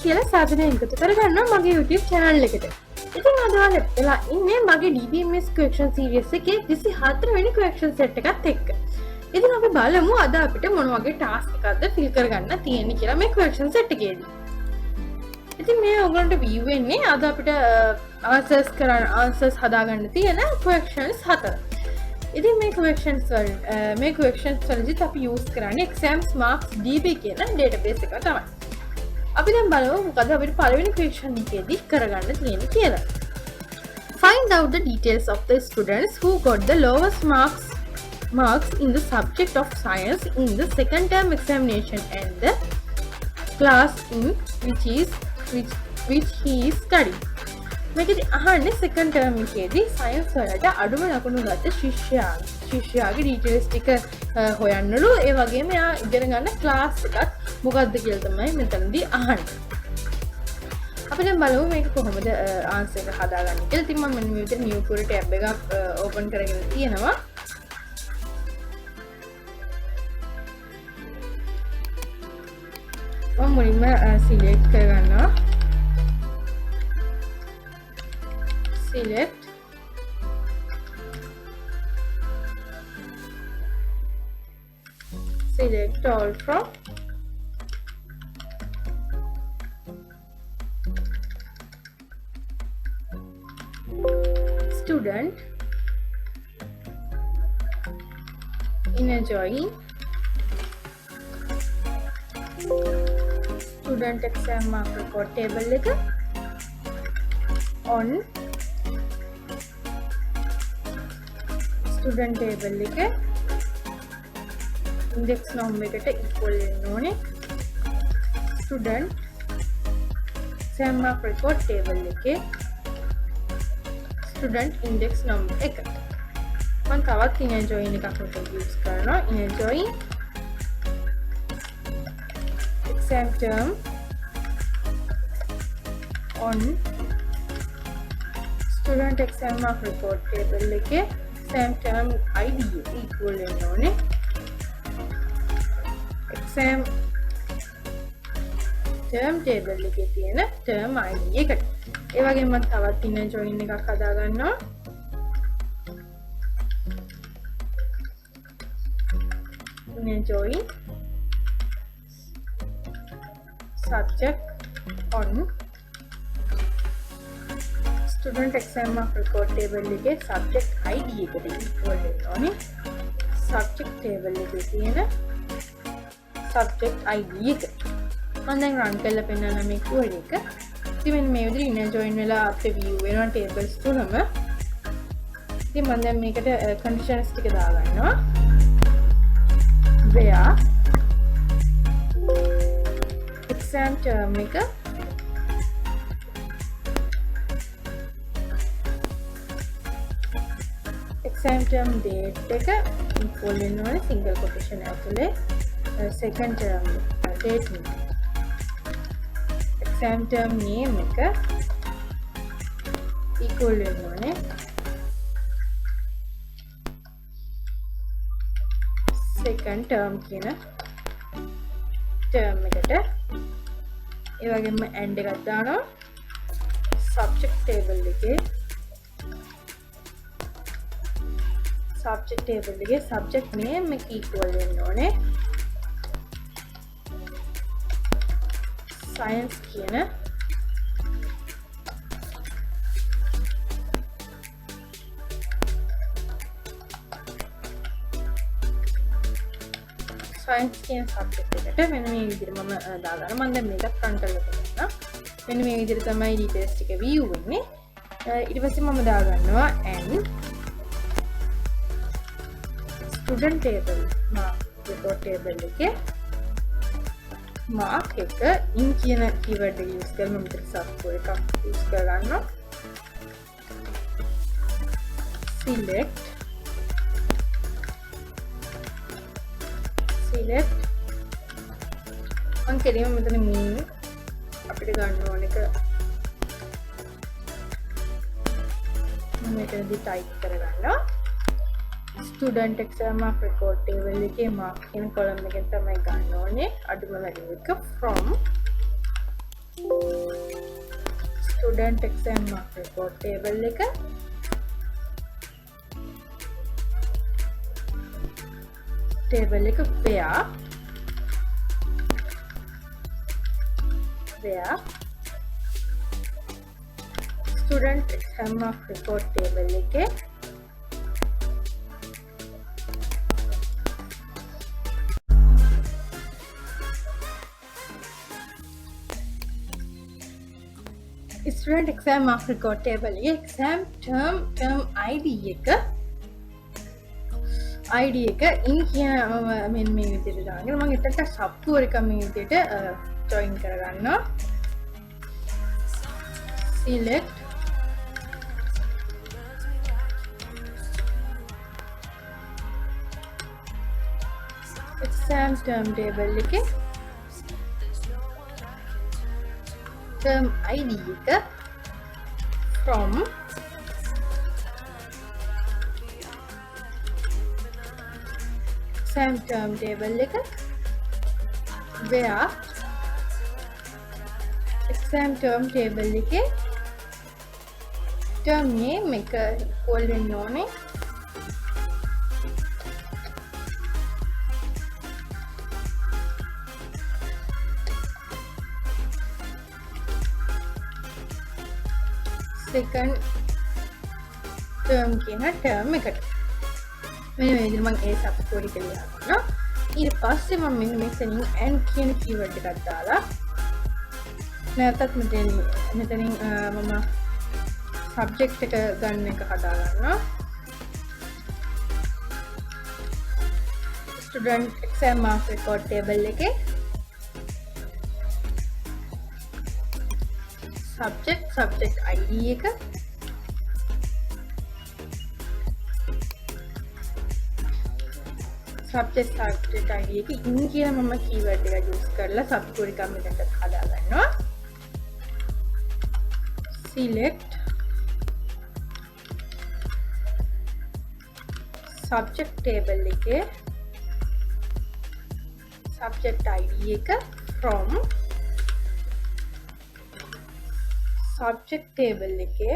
කියලා සාධනය එකතු කරගන්නවා මගේ YouTube channel එකට. ඉතින් අද ඔයාලා ඉන්නේ මගේ DBMS correction series එකේ 24 වෙනි correction set එකත් එක්ක. ඉතින් අපි බලමු අද අපිට මොන වගේ task එකක්ද fill කරගන්න තියෙන්නේ කියලා මේ correction set එකේදී. ඉතින් මේ ඔයගොල්ලන්ට view වෙන්නේ අද අපිට answers හදාගන්න තියෙන corrections 4. ඉතින් මේ corrections වලදී අපි use කරන්නේ exams marks db කියන database එක තමයි. අපි දැන් බලමු මොකද අපිට පළවෙනි correction එකේදී කරගන්න තියෙන්නේ කියලා. Find out the details of the students who got the lowest marks in the subject of science in the second term examination and the class in which he is studying. මේකදී අහන්නේ second term එකේදී science වලට අඩුම ලකුණු ගත්ත ශිෂ්‍යයාගේ details ටික හොයන්නලු. ඒ වගේම එයා ඉගෙන ගන්න class එකත් මොකක්ද කියලා තමයි මෙතනදී අහන්නේ. අපි දැන් බලමු මේක කොහොමද answer එක හදාගන්නේ කියලා. ඉතින් මම මෙන්න මේ විදිහට new query tab එකක් open කරගෙන තියෙනවා. මම මුලින්ම select කරගන්නවා. Select all from student inner join student exam mark record table එක on student table එක index number එකට equal වෙන්න ඕනේ. student exam mark record table එකේ student index number එක. මම තවත් inner join එකක් use කරනවා. inner join exam term on student exam mark record table එකේ exam term id equal වෙන්න ඕනේ. exam term table එකේ තියෙන term id එකට. ඒ වගේම මම තවත් inner join එකක් හදා ගන්නවා. inner join subject on student exam mark record table එකේ subject id එකට equal වෙන්න ඕනේ. subject table එකේ තියෙන subject id එක. මම දැන් run කරලා පෙන්නන්න මේ query එක. ඉතින් මෙන්න මේ විදිහට inner join වෙලා අපේ view වෙනවා tables තුනම. ඉතින් මම දැන් මේකට conditions ටික දාගන්නවා. where exam term එක exam term date එක equal වෙන්න ඕනේ single quotation ඇතුලේ second term date එක. exam term name එක equal වෙන්න ඕනේ second term කියන term එකට. ඒ වගේම and එකක් දානවා. subject table එකේ subject name එක equal වෙන්න ඕනේ science කියන subject එකට. මෙන්න මේ විදිහට මම දාගන්නවා. මම දැන් මේකත් run කරලා බලන්න. මෙන්න මේ විදිහට තමයි details ටික view වෙන්නේ. ඊට පස්සේ මම දාගන්නවා and student table mark record table එකේ mark එක in කියන keyword එක use කරලා මම මෙතන subcode එකක් use කරගන්නවා. select මම කෙලින්ම මෙතන mean අපිට ගන්න ඕන එක මම මෙතනදී type කරගන්නවා. student exam mark record table එකේ mark කියන column එකෙන් තමයි ගන්න ඕනේ අඩුම value එක from student exam mark record table එක where student exam mark record table එකේ student exam mark record table එකේ exam term ID එක in කියන මෙන්න මේ විදිහට දාගෙන මම එතනට sub tour එක මේ විදිහට join කරගන්නවා select exam term table එකේ term ID එක from exam term table එක where exam term table එකේ term name එක equal වෙන්න ඕනේ second term කියන term එකට මෙන්න මේ විදිහට මම ඒ සබ්කොඩ් එක ලියලා ගන්නවා ඊට පස්සේ මම මෙන්න මෙතනින් and කියන keyword එකක් දාලා නැවතත් මෙතනින් මම subject එක ගන්න එක හදා ගන්නවා student exam mark record table එකේ subject ID එක subject ID එක in කියන මම keyword එක use කරලා subcode එකක් මෙතනට හදා ගන්නවා select subject table එකේ subject ID එක from subject table එකේ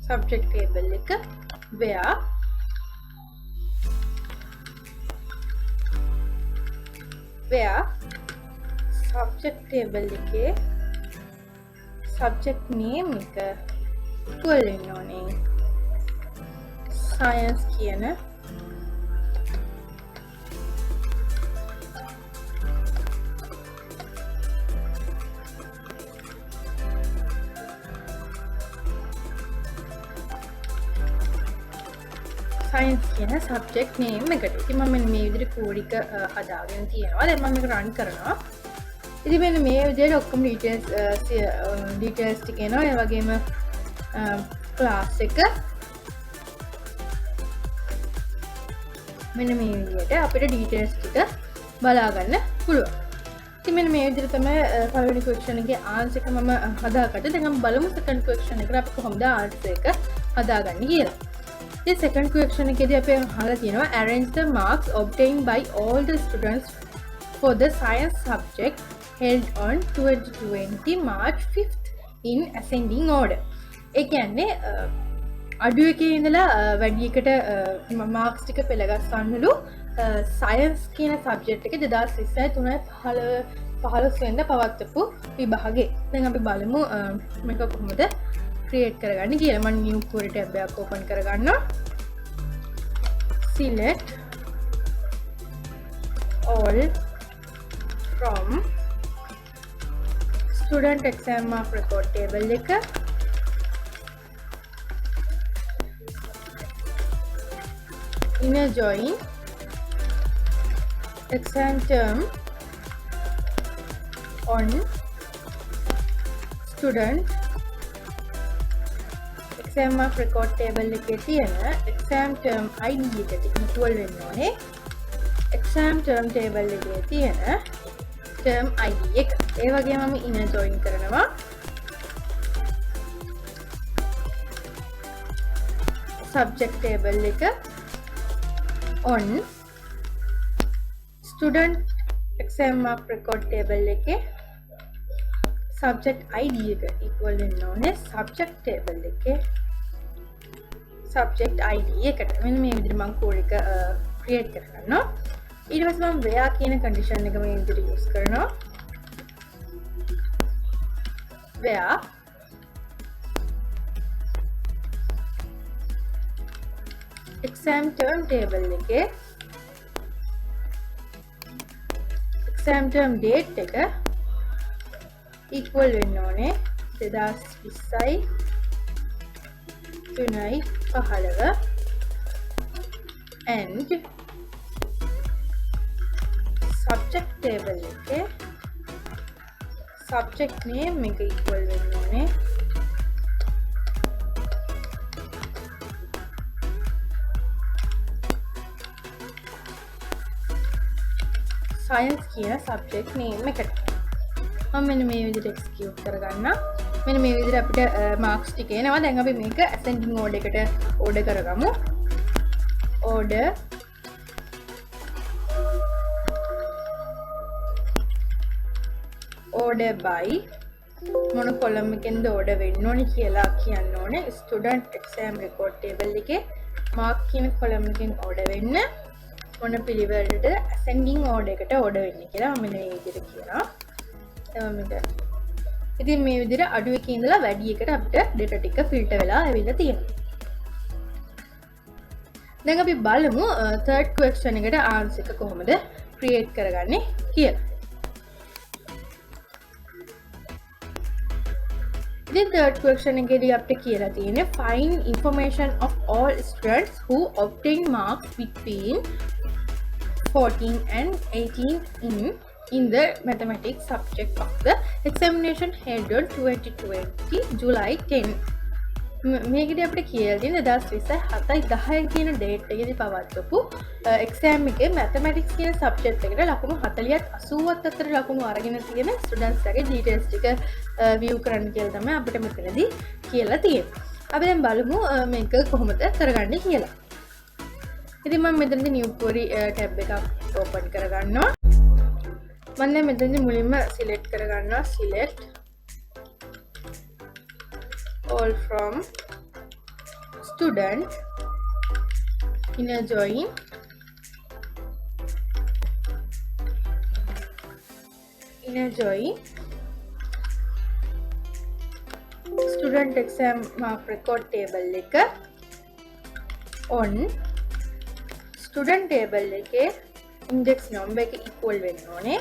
subject table එක where subject table එකේ subject name එක equal වෙන්න ඕනේ science කියන science කියන subject name එකට. ඉතින් මම මේ විදිහට කෝඩ් එක හදාගෙන තියෙනවා. දැන් මම මේක run කරනවා. ඉතින් මෙන්න මේ විදිහට ඔක්කොම details ටික එනවා. ඒ වගේම class එක මෙන්න මේ විදිහට අපිට details ටික බලා ගන්න පුළුවන්. ඉතින් මෙන්න මේ විදිහට තමයි පළවෙනි question එකේ answer එක මම හදාගත්තේ. දැන් අපි බලමු second question එකට අපි කොහොමද answer එක හදාගන්නේ කියලා. The second question එකේදී අපි අහලා තියෙනවා arrange the marks obtained by all the students for the science subject held on 2020 March 5th in ascending order. ඒ කියන්නේ අඩු එකේ ඉඳලා වැඩි එකට මාක්ස් ටික පෙළගස්සන්නලු science කියන subject එක 2020 3 වෙනිදා පවත්වපු විභාගේ. දැන් අපි බලමු මේක කොහොමද create කරගන්න කියලා. මම new query tab එකක් open කරගන්නවා. select all from student exam mark record table එක inner join exam term on student exam mark record table එකේ තියෙන exam term ID එකට equal වෙන්න ඕනේ exam term table එකේ තියෙන term ID එක. ඒ වගේම මම inner join කරනවා subject table එක on student exam mark record table එකේ subject id එක equal වෙන්න ඕනේ subject table එකේ subject id එකට. මෙන්න මේ විදිහට මම කෝඩ් එක create කරගන්නවා. ඊට පස්සේ මම where කියන condition එක මේ විදිහට use කරනවා. where exam term table එකේ exam term date එක equal වෙන්න ඕනේ 2020යි 3යි 15 and subject table එකේ subject name එක equal වෙන්න ඕනේ science කියන subject name එකට. මම මෙන්න මේ විදිහට execute කරගන්නම්. මෙන්න මේ විදිහට අපිට marks ටික එනවා. දැන් අපි මේක ascending order එකට order කරගමු. order by මොන column එකෙන්ද order වෙන්න ඕනේ කියලා කියන්න ඕනේ. student exam record table එකේ mark කියන column එකෙන් order වෙන්න මොන පිළිවෙලට ascending order එකට order වෙන්නේ කියලා මම මේ විදිහට කියනවා. ඉතින් මේ විදිහට අඩු එකේ ඉඳලා වැඩි එකට අපිට data ටික filter වෙලා ඇවිල්ලා තියෙනවා. දැන් අපි බලමු third question එකට answer එක කොහොමද create කරගන්නේ කියලා. ඉතින් third question එකේදී අපිට කියලා තියෙන්නේ find information of all students who obtain marks between 14 and 18 in the mathematics subject of the examination held on 2020 July 10. මේකදී අපිට කියලා තියෙන 2020 7 10 කියන date එකේදී පවත්වපු exam එකේ mathematics කියන subject එකට ලකුණු 40ත් 80ත් අතර ලකුණු අරගෙන තියෙන students ලගේ details ටික view කරන්න කියලා තමයි අපිට මෙතනදී කියලා තියෙන්නේ. අපි දැන් බලමු මේක කොහොමද කරගන්නේ කියලා. ඉතින් මම මෙතනදී new query tab එකක් open කරගන්නවා. මම දැන් මෙතනදී මුලින්ම select කරගන්නවා select all from student inner join student exam mark record table එක on student table එකේ index number එක equal වෙන්න ඕනේ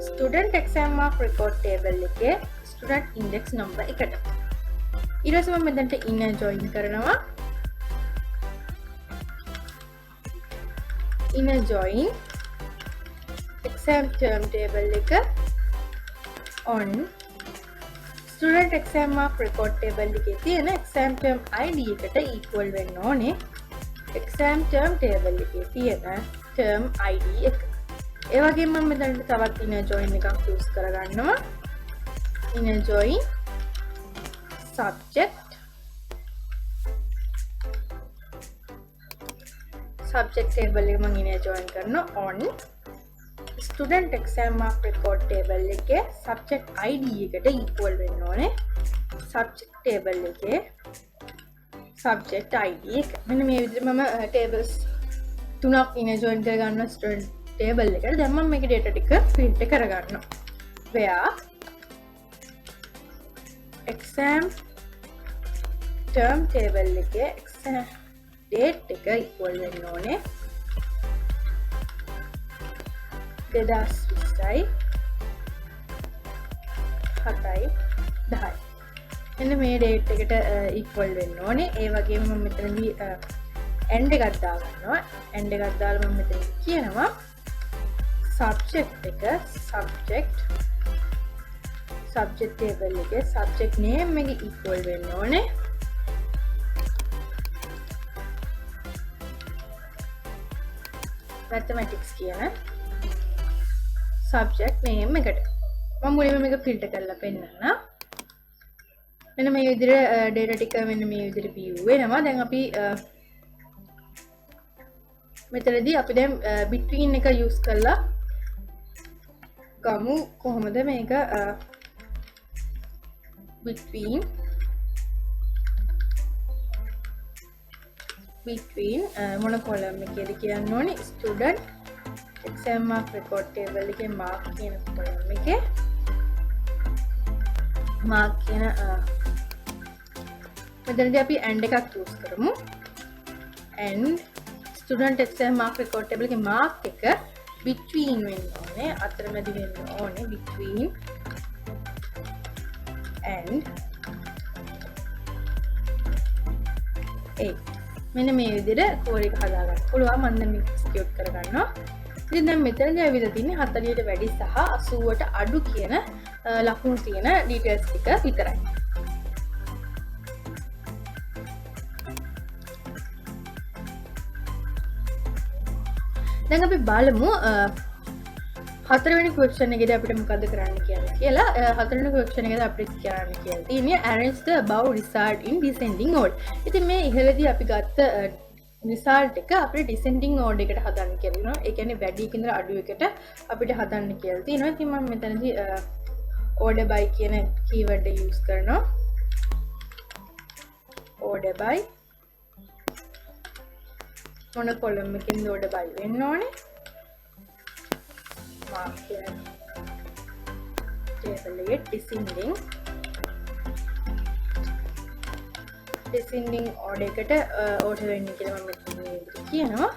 student exam mark record table එකේ student index number එකට. ඊට පස්සේ මම මෙතනට inner join කරනවා. inner join exam term table එක on student exam mark record table එකේ තියෙන exam term id එකට equal වෙන්න ඕනේ exam term table එකේ තියෙන term id එක. ඒ වගේම මම මෙතනට තවත් inner join එකක් use කරගන්නවා. inner join subject table එක මම inner join කරනවා on student exam mark record table එකේ subject id එකට equal වෙන්න ඕනේ subject table එකේ subject id එක. මෙන්න මේ විදිහට මම tables තුනක් inner join කරගන්නවා student table එකට. දැන් මම මේකේ data ටික filter කරගන්නවා. where exam term table එකේ exam date එක equal වෙන්න ඕනේ 2020යි 7යි 10යි. එන්න මේ date එකට equal වෙන්න ඕනේ. ඒ වගේම මම මෙතනදී end එකක් දාගන්නවා. end එකක් දාලා මම මෙතන කියනවා subject එක subject table එකේ subject name එක equal වෙන්න ඕනේ mathematics කියන subject name එකට. මම මුලින්ම මේක filter කරලා පෙන්නන්න. මෙන්න මේ විදිහට data ටික මෙන්න මේ විදිහට view වෙනවා. දැන් අපි මෙතනදී අපි දැන් between එක use කරලා ගමු කොහොමද මේක between මොන කොලම් එකේද කියන්න ඕනේ student exam mark record table එකේ mark කියන කොලම් එකේ mark කියන මෙතනදී අපි and එකක් use කරමු and student exam mark record table එකේ mark එක between වෙන්න ඕනේ අතරමැදි වෙන්න ඕනේ between and 8 මෙන්න මේ විදිහට කෝඩ් එක හදාගන්න පුළුවන් මම දැන් මේක එක්සිකියුට් කරගන්නවා ඉතින් දැන් මෙතනදී ඇවිල්ලා තින්නේ 40ට වැඩි සහ 80ට අඩු කියන ලකුණු තියෙන ඩීටේල්ස් ටික විතරයි දැන් අපි බලමු හතරවෙනි ක්වෙස්චන් එකේදී අපිට මොකද්ද කරන්න කියලා හතරවෙනි ක්වෙස්චන් එකේදී අපිට කියන්න කියලා තියෙන්නේ arrange the above result in descending order. ඉතින් මේ ඉහළදී අපි ගත්ත result එක අපිට descending order එකට හදන්න කියලා තියෙනවා. ඒ කියන්නේ වැඩි එකකින් ඉඳලා අඩු එකට අපිට හදන්න කියලා තියෙනවා. ඉතින් මම මෙතනදී order by කියන keyword එක use කරනවා. order by මොන column එකකින්ද order by වෙන්න ඕනේ? mark here table එකේ descending order එකට order වෙන්නේ කියලා මම මෙතන කියනවා.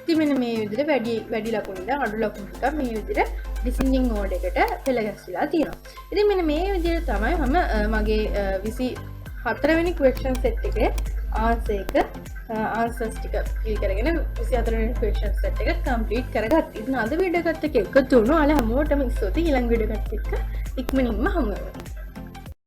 ඉතින් මෙන්න මේ විදිහට වැඩි ලකුණු ඉඳන් අඩු ලකුණු ටික මේ විදිහට descending order එකට පෙළ ගැස්විලා තියෙනවා. ඉතින් මෙන්න මේ විදිහට තමයි මම මගේ 24 වෙනි question set එකේ answers ටික fill කරගෙන 24 වෙනි question set එක complete කරගත්තා. ඉතින් අද වීඩියෝ එකත් එක්ක එකතු වුණා. ඔයාලා හැමෝටම ස්තුතියි. ඊළඟ වීඩියෝ එකත් එක්ක ඉක්මනින්ම හමු වෙමු.